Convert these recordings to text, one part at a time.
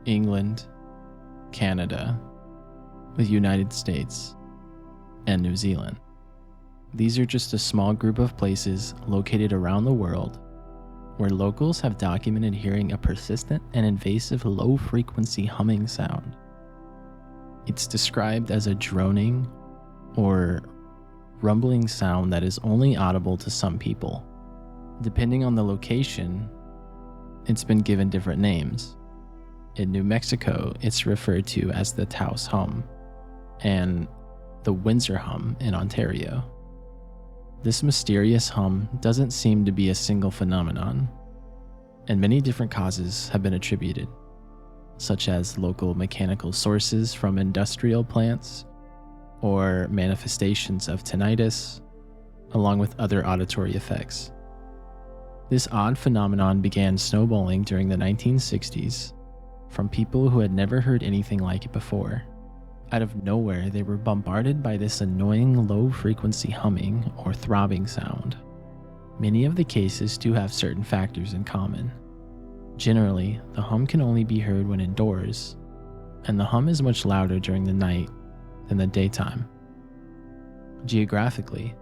England, Canada, the United States, and New Zealand. These are just a small group of places located around the world where locals have documented hearing a persistent and invasive low-frequency humming sound. It's described as a droning or rumbling sound that is only audible to some people. Depending on the location, it's been given different names. In New Mexico, it's referred to as the Taos hum and the Windsor hum in Ontario. This mysterious hum doesn't seem to be a single phenomenon, and many different causes have been attributed, such as local mechanical sources from industrial plants or manifestations of tinnitus, along with other auditory effects. This odd phenomenon began snowballing during the 1960s from people who had never heard anything like it before. Out of nowhere, they were bombarded by this annoying low-frequency humming or throbbing sound. Many of the cases do have certain factors in common. Generally, the hum can only be heard when indoors, and the hum is much louder during the night than the daytime. Geographically,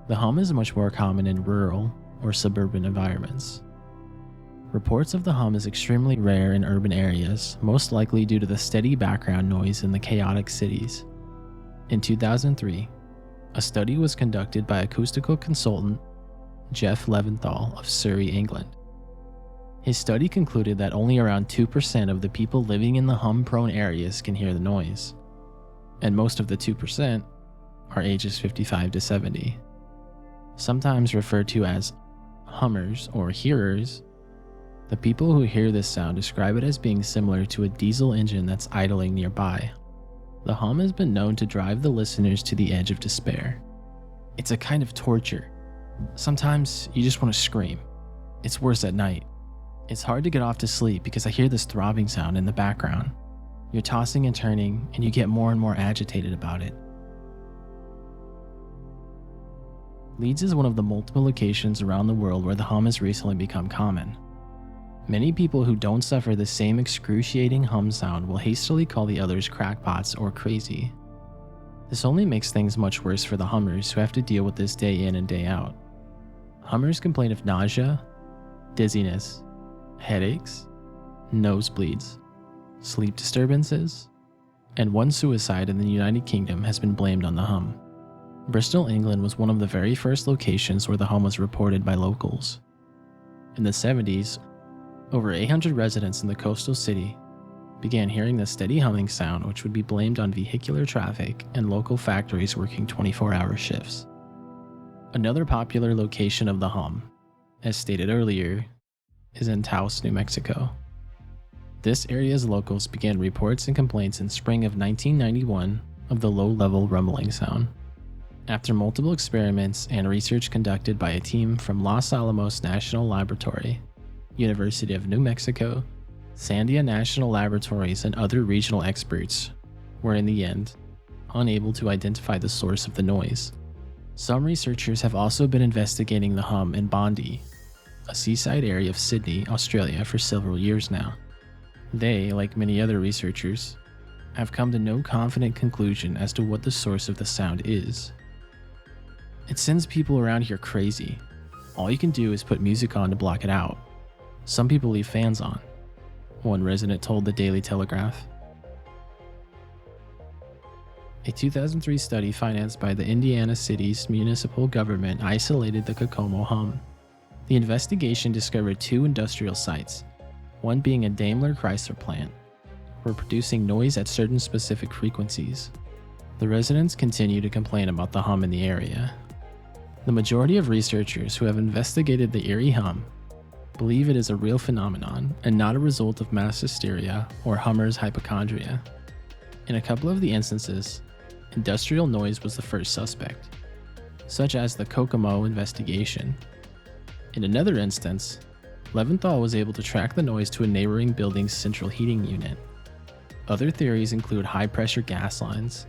the hum is much more common in rural or suburban environments. Reports of the hum is extremely rare in urban areas, most likely due to the steady background noise in the chaotic cities. In 2003, a study was conducted by acoustical consultant Jeff Leventhal of Surrey, England. His study concluded that only around 2% of the people living in the hum-prone areas can hear the noise, and most of the 2% are ages 55 to 70. Sometimes referred to as hummers or hearers, the people who hear this sound describe it as being similar to a diesel engine that's idling nearby. The hum has been known to drive the listeners to the edge of despair. It's a kind of torture. Sometimes you just want to scream. It's worse at night. It's hard to get off to sleep because I hear this throbbing sound in the background. You're tossing and turning, and you get more and more agitated about it. Leeds is one of the multiple locations around the world where the hum has recently become common. Many people who don't suffer the same excruciating hum sound will hastily call the others crackpots or crazy. This only makes things much worse for the hummers who have to deal with this day in and day out. Hummers complain of nausea, dizziness, headaches, nosebleeds, sleep disturbances, and one suicide in the United Kingdom has been blamed on the hum. Bristol, England was one of the very first locations where the hum was reported by locals. In the 70s, over 800 residents in the coastal city began hearing the steady humming sound, which would be blamed on vehicular traffic and local factories working 24-hour shifts. Another popular location of the hum, as stated earlier, is in Taos, New Mexico. This area's locals began reports and complaints in spring of 1991 of the low-level rumbling sound. After multiple experiments and research conducted by a team from Los Alamos National Laboratory, University of New Mexico, Sandia National Laboratories, and other regional experts were in the end unable to identify the source of the noise. Some researchers have also been investigating the hum in Bondi, a seaside area of Sydney, Australia, for several years now. They, like many other researchers, have come to no confident conclusion as to what the source of the sound is. It sends people around here crazy. All you can do is put music on to block it out. Some people leave fans on, one resident told the Daily Telegraph. A 2003 study financed by the Indiana City's municipal government isolated the Kokomo hum. The investigation discovered 2 industrial sites, one being a Daimler Chrysler plant, were producing noise at certain specific frequencies. The residents continue to complain about the hum in the area. The majority of researchers who have investigated the eerie hum believe it is a real phenomenon and not a result of mass hysteria or hummers' hypochondria. In a couple of the instances, industrial noise was the first suspect, such as the Kokomo investigation. In another instance, Leventhal was able to track the noise to a neighboring building's central heating unit. Other theories include high-pressure gas lines,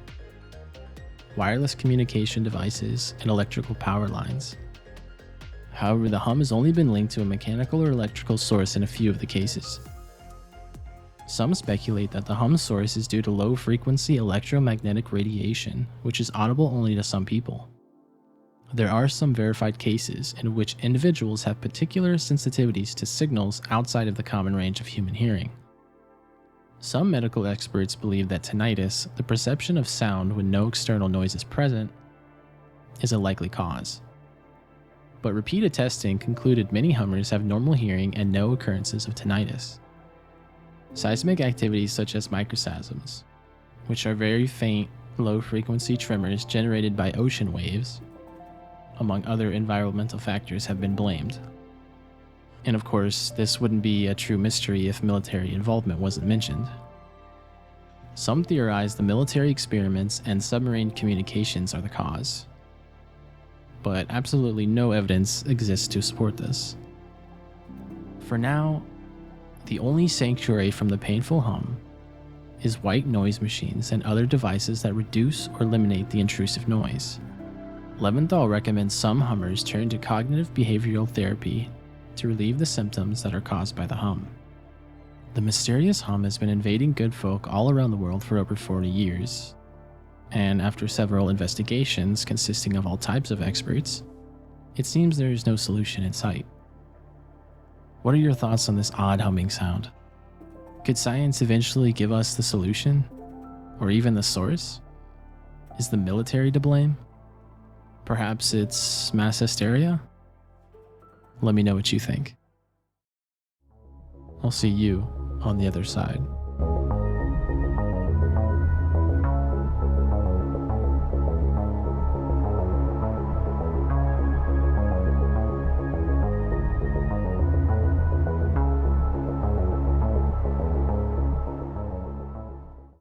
wireless communication devices, and electrical power lines. However, the hum has only been linked to a mechanical or electrical source in a few of the cases. Some speculate that the hum source is due to low-frequency electromagnetic radiation, which is audible only to some people. There are some verified cases in which individuals have particular sensitivities to signals outside of the common range of human hearing. Some medical experts believe that tinnitus, the perception of sound when no external noise is present, is a likely cause. But repeated testing concluded many hummers have normal hearing and no occurrences of tinnitus. Seismic activities such as microseisms, which are very faint, low-frequency tremors generated by ocean waves, among other environmental factors, have been blamed. And of course, this wouldn't be a true mystery if military involvement wasn't mentioned. Some theorize the military experiments and submarine communications are the cause, but absolutely no evidence exists to support this. For now, the only sanctuary from the painful hum is white noise machines and other devices that reduce or eliminate the intrusive noise. Leventhal recommends some hummers turn to cognitive behavioral therapy to relieve the symptoms that are caused by the hum. The mysterious hum has been invading good folk all around the world for over 40 years, and after several investigations consisting of all types of experts, it seems there is no solution in sight. What are your thoughts on this odd humming sound? Could science eventually give us the solution? Or even the source? Is the military to blame? Perhaps it's mass hysteria? Let me know what you think. I'll see you on the other side.